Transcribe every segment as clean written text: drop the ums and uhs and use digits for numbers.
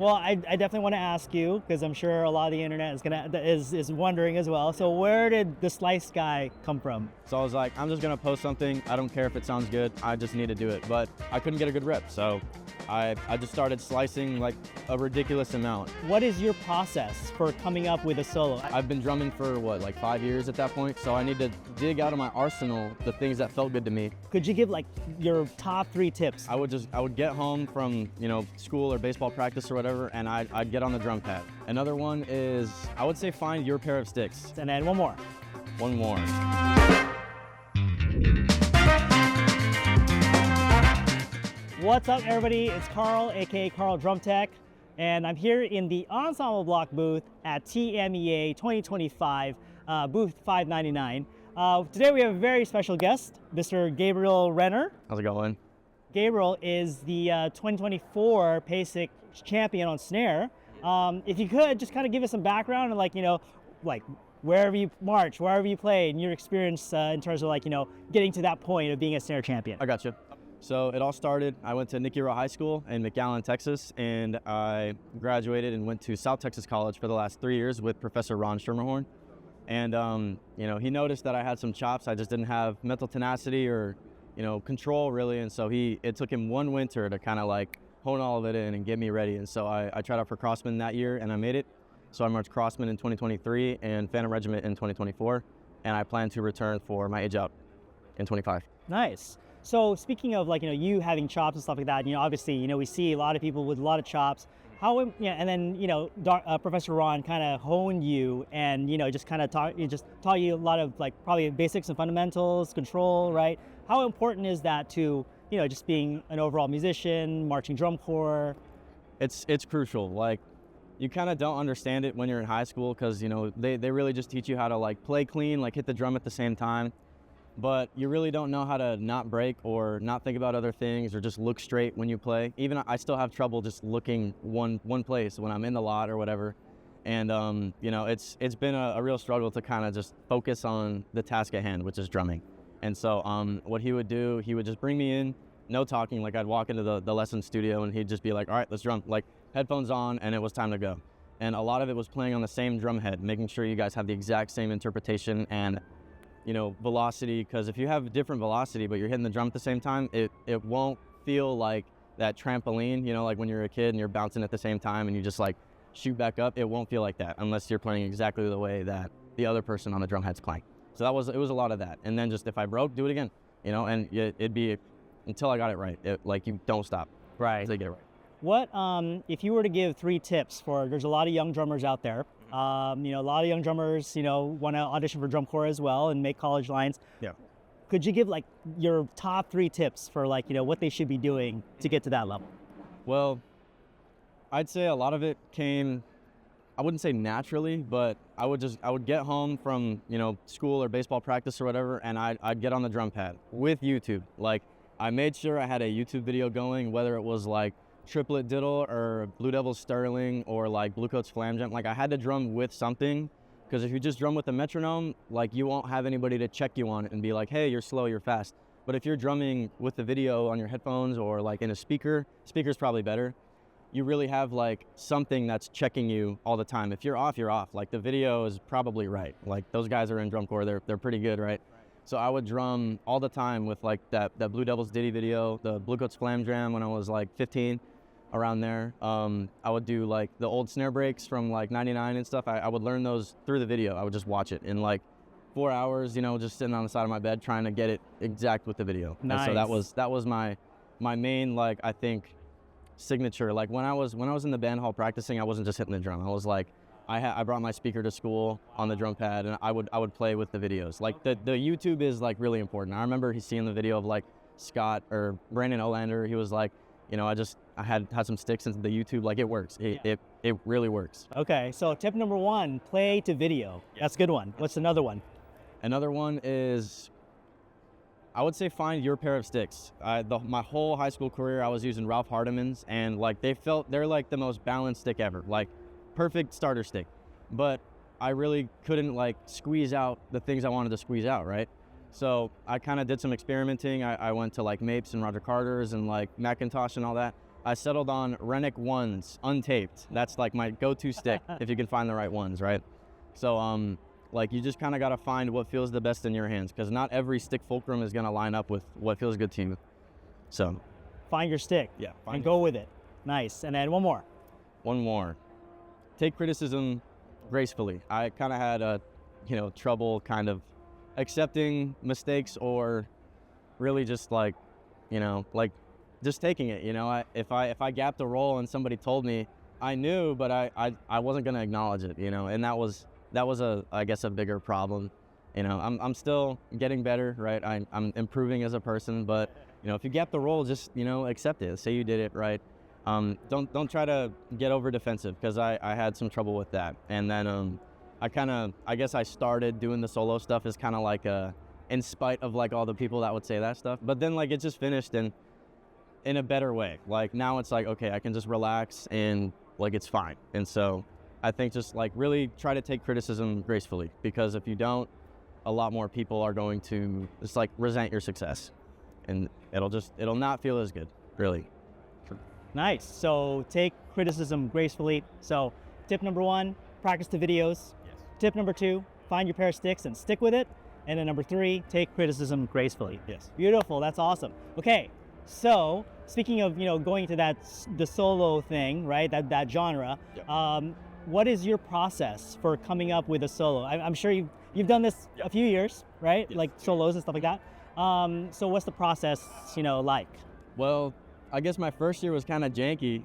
Well, I definitely want to ask you because I'm sure a lot of the internet is wondering as well. So where did the slice guy come from? So I was like, I'm just gonna post something. I don't care if it sounds good. I just need to do it. But I couldn't get a good rep, so I just started slicing like a ridiculous amount. What is your process for coming up with a solo? I've been drumming for what, like 5 years at that point. So I need to dig out of my arsenal the things that felt good to me. Could you give like your top 3 tips? I would get home from school or baseball practice or whatever, and I'd get on the drum pad. Another one is I would say find your pair of sticks. And then one more. One more. What's up, everybody? It's Karl, aka Karl Drum Tech, and I'm here in the Ensemble Block booth at TMEA 2025, booth 599. Today we have a very special guest, Mr. Gabriel Renner. How's it going? Gabriel is the 2024 PASIC champion on Snare. If you could just kind of give us some background and like wherever you march, wherever you played, and your experience in terms of getting to that point of being a Snare champion. I got you. So it all started, I went to Nicky Rowe High School in McAllen, Texas, and I graduated and went to South Texas College for the last 3 years with Professor Ron Schermerhorn. And he noticed that I had some chops. I just didn't have mental tenacity or control really, and so it took him 1 winter to kind of like hone all of it in and get me ready. And so I tried out for Crossmen that year and I made it. So I marched Crossmen in 2023 and Phantom Regiment in 2024, and I plan to return for my age out in 25. Nice. So speaking of you having chops and stuff like that, obviously we see a lot of people with a lot of chops. How and then Professor Ron kind of honed you and just kind of taught you a lot of probably basics and fundamentals, control, right? How important is that to just being an overall musician, marching drum corps? It's crucial. Like, you kind of don't understand it when you're in high school because they really just teach you how to play clean, hit the drum at the same time. But you really don't know how to not break or not think about other things or just look straight when you play. Even I still have trouble just looking one place when I'm in the lot or whatever. And it's been a real struggle to kind of just focus on the task at hand, which is drumming. And so what he would do, he would just bring me in, no talking. I'd walk into the lesson studio and he'd just be like, all right, let's drum. Headphones on, and it was time to go. And a lot of it was playing on the same drum head, making sure you guys have the exact same interpretation and velocity, because if you have different velocity but you're hitting the drum at the same time, it won't feel like that trampoline, like when you're a kid and you're bouncing at the same time and you just shoot back up. It won't feel like that unless you're playing exactly the way that the other person on the drum head's playing. So it was a lot of that. And then just if I broke, do it again, and it'd be until I got it right. You don't stop. Right. Until you get it right. What if you were to give 3 tips there's a lot of young drummers out there. A lot of young drummers, want to audition for drum corps as well and make college lines. Yeah. Could you give your top 3 tips for what they should be doing to get to that level? Well, I'd say a lot of it came, I wouldn't say naturally, but I would get home from, school or baseball practice or whatever, and I'd get on the drum pad with YouTube. I made sure I had a YouTube video going, whether it was Triplet Diddle or Blue Devil Sterling or Blue Coats Flam Jam. I had to drum with something, because if you just drum with a metronome, you won't have anybody to check you on it and be like, hey, you're slow, you're fast. But if you're drumming with the video on your headphones or in a speaker's probably better, you really have something that's checking you all the time. If you're off, you're off. The video is probably right. Those guys are in drum corps, they're pretty good, right? So I would drum all the time with that Blue Devils Diddy video, the Blue Coats Flam Jam when I was 15. Around there. I would do the old snare breaks from 99 and stuff. I would learn those through the video. I would just watch it in 4 hours, just sitting on the side of my bed trying to get it exact with the video. Nice. And so that was my main I think signature. When I was in the band hall practicing, I wasn't just hitting the drum. I was I brought my speaker to school on the drum pad and I would play with the videos. The YouTube is really important. I remember seeing the video of Scott or Brandon Olander. He was I had some sticks into the YouTube. It works. It really works. Okay, so tip number 1, play to video. That's a good one. What's another one? Another one is, I would say find your pair of sticks. My whole high school career, I was using Ralph Hardiman's, and they're the most balanced stick ever. Perfect starter stick. But I really couldn't squeeze out the things I wanted to squeeze out, right? So I kind of did some experimenting. I went to Mapes and Roger Carter's and Macintosh and all that. I settled on Rennick ones, untaped. That's like my go-to stick if you can find the right ones, right? So like you just kind of got to find what feels the best in your hands, because not every stick fulcrum is going to line up with what feels good to you. So Find your stick. yeah, And go with it. Nice. And then one more. One more. Take criticism gracefully. I kind of had trouble kind of accepting mistakes, or really just like, like just taking it. If I gapped a roll and somebody told me, I knew, but I wasn't gonna acknowledge it. And that was I guess a bigger problem. I'm still getting better, right? I'm improving as a person, but if you gap the roll, just accept it. Say you did it, right? Don't try to get over defensive, because I had some trouble with that. And then I guess I started doing the solo stuff as kind of like in spite of like all the people that would say that stuff. But then like it just finished in a better way. Like now it's like, okay, I can just relax and like it's fine. And so I think just like really try to take criticism gracefully, because if you don't, a lot more people are going to just like resent your success, and it'll not feel as good, really. Nice. So take criticism gracefully. So tip number 1, practice the videos. Yes. Tip number 2, find your pair of sticks and stick with it. And then number 3, take criticism gracefully. Yes. Beautiful. That's awesome. Okay. So speaking of, going to the solo thing, right? That genre. Yep. What is your process for coming up with a solo? I'm sure you've done this a few years, right? Yes. Like solos and stuff like that. So what's the process, like? Well, I guess my first year was kind of janky.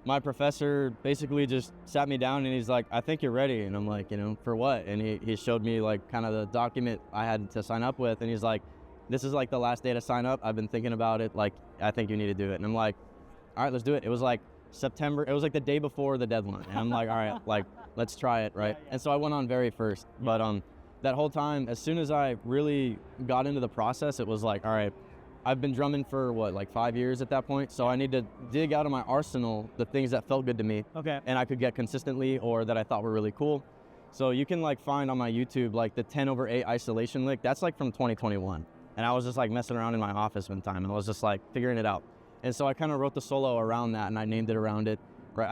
My professor basically just sat me down and he's like, I think you're ready. And I'm like, for what? And he showed me like kind of the document I had to sign up with. And he's like, this is like the last day to sign up. I've been thinking about it. Like, I think you need to do it. And I'm like, all right, let's do it. It was like September. It was like the day before the deadline. And I'm like, all right, like, let's try it, right? Yeah. And so I went on very first. But that whole time, as soon as I really got into the process, it was like, all right, I've been drumming for like 5 years at that point. So I need to dig out of my arsenal the things that felt good to me. Okay. And I could get consistently, or that I thought were really cool. So you can like find on my YouTube, like the 10/8 isolation lick. That's like from 2021. And I was just like messing around in my office one time and I was just like figuring it out. And so I kind of wrote the solo around that and I named it around it. Right.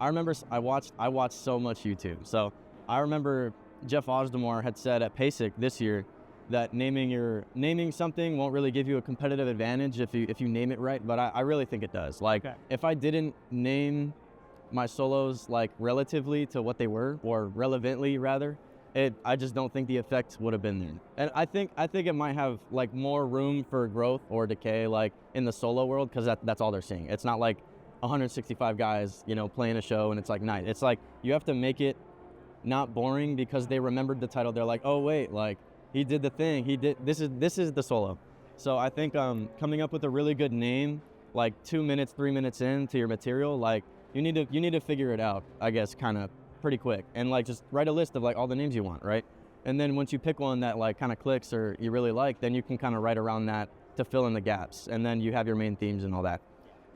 I remember I watched so much YouTube. So I remember Jeff Osdemore had said at PASIC this year that naming something won't really give you a competitive advantage if you name it right, but I really think it does. Like, okay, if I didn't name my solos like relatively to what they were, or relevantly rather, I just don't think the effect would have been there. And I think it might have like more room for growth or decay like in the solo world, because that's all they're seeing. It's not like 165 guys playing a show and it's like night. It's like you have to make it not boring, because they remembered the title. They're like, oh wait, like he did the thing. He did this is the solo. So I think coming up with a really good name, like 2 minutes, 3 minutes into your material, like you need to figure it out, I guess, kind of pretty quick, and like just write a list of like all the names you want, right? And then once you pick one that like kind of clicks or you really like, then you can kind of write around that to fill in the gaps, and then you have your main themes and all that.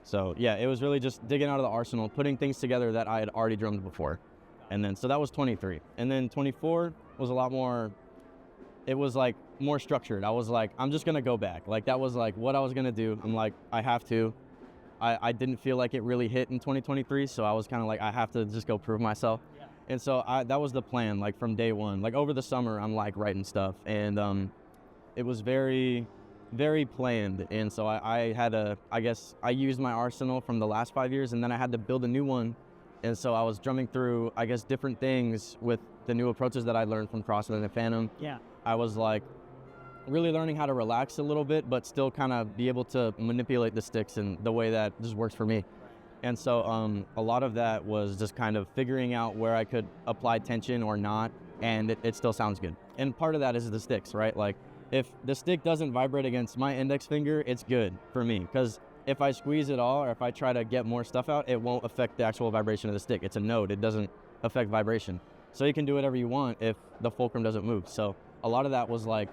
So yeah, it was really just digging out of the arsenal, putting things together that I had already drummed before. And then so that was 23, and then 24 was a lot more. It was like more structured. I was like, I'm just gonna go back. Like that was like what I was gonna do. I'm like, I have to. I didn't feel like it really hit in 2023, so I was kind of like, I have to just go prove myself. Yeah. And so that was the plan, like from day one. Like over the summer, I'm like writing stuff, and it was very, very planned. And so I guess I used my arsenal from the last 5 years, and then I had to build a new one. And so I was drumming through, I guess, different things with the new approaches that I learned from Crossmen and Phantom. Yeah. I was like really learning how to relax a little bit, but still kind of be able to manipulate the sticks in the way that just works for me. Right. And so a lot of that was just kind of figuring out where I could apply tension or not, and it still sounds good. And part of that is the sticks, right? Like if the stick doesn't vibrate against my index finger, it's good for me, because if I squeeze it all, or if I try to get more stuff out, it won't affect the actual vibration of the stick. It's a node, it doesn't affect vibration. So you can do whatever you want if the fulcrum doesn't move. So a lot of that was like,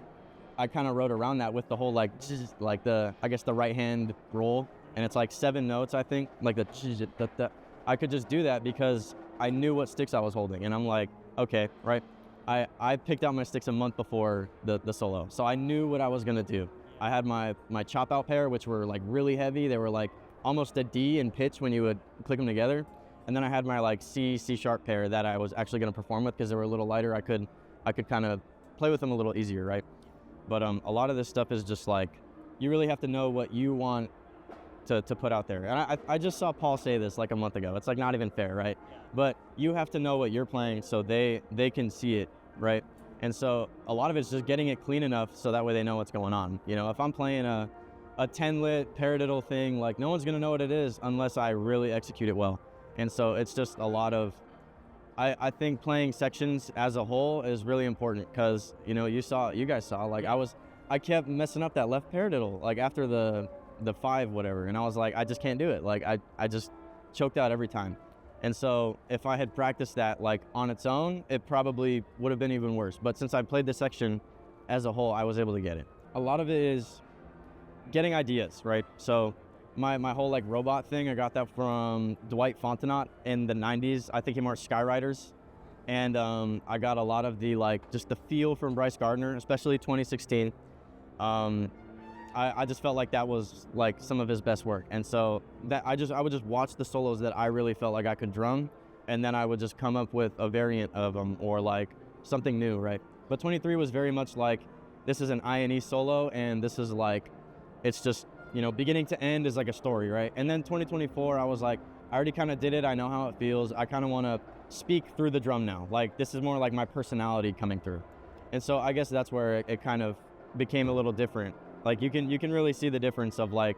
I kind of wrote around that with the whole like the, I guess the right hand roll, and it's like 7 notes, I think, like the I could just do that because I knew what sticks I was holding, and I'm like, okay, right? I picked out my sticks a month before the solo, so I knew what I was gonna do. I had my chop out pair, which were like really heavy. They were like almost a D in pitch when you would click them together. And then I had my like C sharp pair that I was actually going to perform with because they were a little lighter. I could kind of play with them a little easier, right? But a lot of this stuff is just like, you really have to know what you want to put out there. And I just saw Paul say this like a month ago. It's like not even fair, right? But you have to know what you're playing so they can see it, right? And so a lot of it's just getting it clean enough so that way they know what's going on. You know, if I'm playing a 10-lit paradiddle thing, like no one's gonna know what it is unless I really execute it well. And so it's just a lot of, I think playing sections as a whole is really important because, you know, you guys saw, like I kept messing up that left paradiddle, like after the 5 whatever, and I was like, I just can't do it. Like I just choked out every time. And so if I had practiced that like on its own, it probably would have been even worse. But since I played the section as a whole, I was able to get it. A lot of it is getting ideas, right? So my whole like robot thing, I got that from Dwight Fontenot in the 90s. I think he marked Skyriders. And I got a lot of the like just the feel from Bryce Gardner, especially 2016. I just felt like that was like some of his best work. And so that I would just watch the solos that I really felt like I could drum, and then I would just come up with a variant of them or like something new, right? But 23 was very much like, this is an I&E solo, and this is like, it's just, you know, beginning to end is like a story, right? And then 2024, I was like, I already kind of did it. I know how it feels. I kind of want to speak through the drum now. Like, this is more like my personality coming through. And so I guess that's where it kind of became a little different. Like you can really see the difference of like,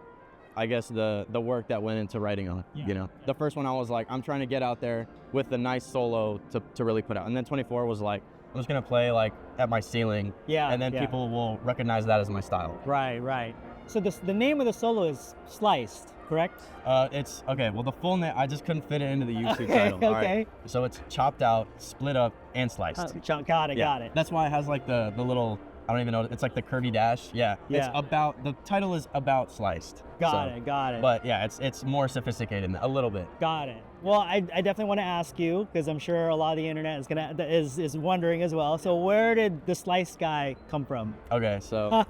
I guess the work that went into writing on it, you know? The first one I was like, I'm trying to get out there with the nice solo to really put out. And then 24 was like, I'm just gonna play like at my ceiling. And then people will recognize that as my style. Right. So the name of the solo is Sliced, correct? It's, okay, well the full name, I just couldn't fit it into the YouTube title. Okay. All right. So it's chopped out, split up, and sliced. Got it. That's why it has like the little, I don't even know, it's like the curvy dash. It's about, the title is about sliced. Got it. But yeah, it's more sophisticated than that, a little bit. Got it. Well, I definitely want to ask you, because I'm sure a lot of the internet is wondering as well. So where did the sliced guy come from? Okay, so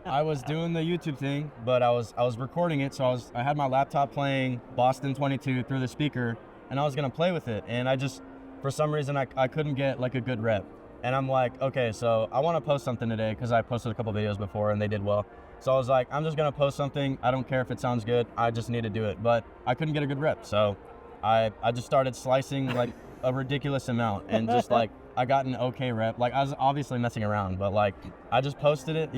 I was doing the YouTube thing, but I was recording it. So I had my laptop playing Boston 22 through the speaker, and I was gonna play with it. And I just, for some reason, I couldn't get like a good rep. And I'm like, okay, so I want to post something today because I posted a couple videos before and they did well. So I was like, I'm just gonna post something. I don't care if it sounds good. I just need to do it. But I couldn't get a good rep, so I just started slicing like a ridiculous amount, and just like I got an okay rep. Like I was obviously messing around, but like I just posted it,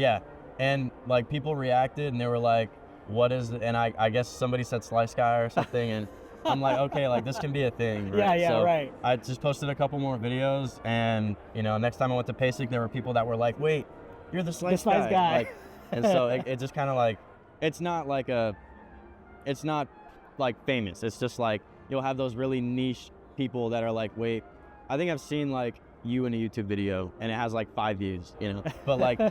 and like people reacted and they were like, "What is it?" And I guess somebody said "slice guy" or something, and I'm like, okay, like this can be a thing, right? Right. I just posted a couple more videos, and you know, next time I went to PASIC, there were people that were like, "Wait, you're the slice guy." Like, and so it just kind of like, it's not like famous. It's just like you'll have those really niche people that are like, wait, I think I've seen like you in a YouTube video and it has like 5 views, you know? But like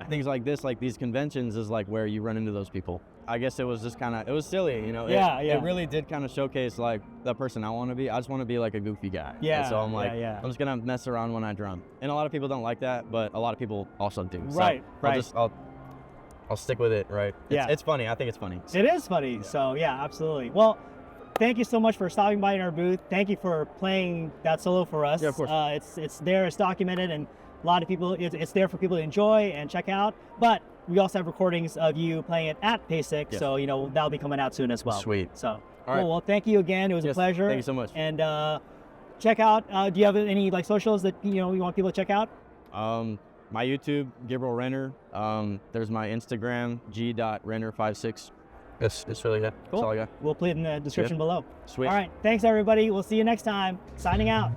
things like this, like these conventions is like where you run into those people. I guess it was just kind of, it was silly, you know? It really did kind of showcase like the person I want to be. I just want to be like a goofy guy. And so I'm like, I'm just going to mess around when I drum. And a lot of people don't like that, but a lot of people also do. Right. I'll stick with it, right? It's funny. I think it's funny. It is funny. Yeah. So yeah, absolutely. Well, thank you so much for stopping by in our booth. Thank you for playing that solo for us. Yeah, of course. It's there, it's documented, and a lot of people, it's there for people to enjoy and check out. But we also have recordings of you playing it at PASIC, so you know that'll be coming out soon as well. Sweet. So, all right. Well, thank you again. It was a pleasure. Thank you so much. And check out. Do you have any like socials that you want people to check out? My YouTube, Gabriel Renner. There's my Instagram, g.renner56. It's really good. Cool. That's all I got. We'll put it in the description below. Sweet. All right. Thanks, everybody. We'll see you next time. Signing out.